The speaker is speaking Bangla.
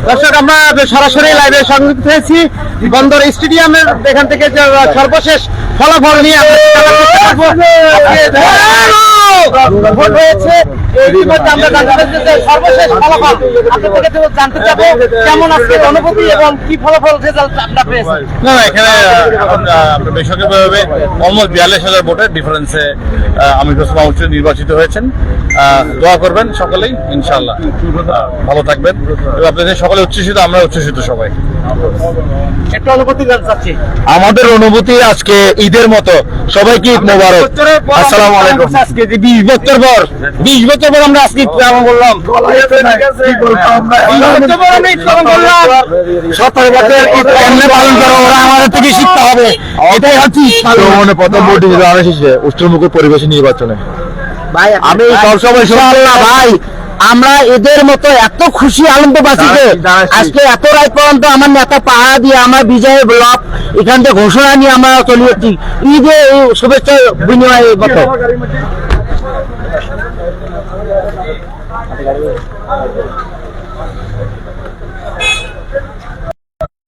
দর্শক, আমরা সরাসরি লাইভে সংযুক্ত হয়েছি বন্দর স্টেডিয়ামের এখান থেকে সর্বশেষ ফলাফল নিয়ে ভোট হয়েছে। ইতিমধ্যে আমরা সর্বশেষ ফলাফল আপনাদের জানতে চাবো, কেমন আজকে অনুভূতি এবং কি ফলাফল রেজাল্ট আপনারা পেয়েছেন। না, এখানে বেসরকারিভাবে অলমোস্ট 42,000 ভোটের ডিফারেন্সে আমির হোসেন মাহমুদ নির্বাচিত হয়েছেন। দোয়া করবেন সকলেই, ইনশাআল্লাহ ভালো থাকবেন এবং আপনাদের সকলে উচ্ছ্বসিত, আমরা উচ্ছ্বসিত সবাই। একটা অনুভূতি জানতে চাচ্ছি। আমাদের অনুভূতি আজকে ঈদের মতো, সবাইকে ঈদ মোবারক। আসসালামু আলাইকুম। আজকে 20 বছর পর আমরা আজকে বললাম 17 বছর ঈদ কেমনে পালন করো, ওরা আমাদের থেকে শিখতে হবে। এটাই হচ্ছে প্রথম ভোট উচ্চমুখী পরিবেশে নির্বাচনে ভাই। আমি সবসময় ভাই, আমরা এদের মতো এত খুশি আনন্দ পাচ্ছি যে আজকে এত রাত পর্যন্ত আমার নেতা পাহারা দিয়ে আমার বিজয়ের ব্লক এখান থেকে ঘোষণা নিয়ে আমরা চলে যাচ্ছি ঈদে শুভেচ্ছা বিনিময়ের মতো।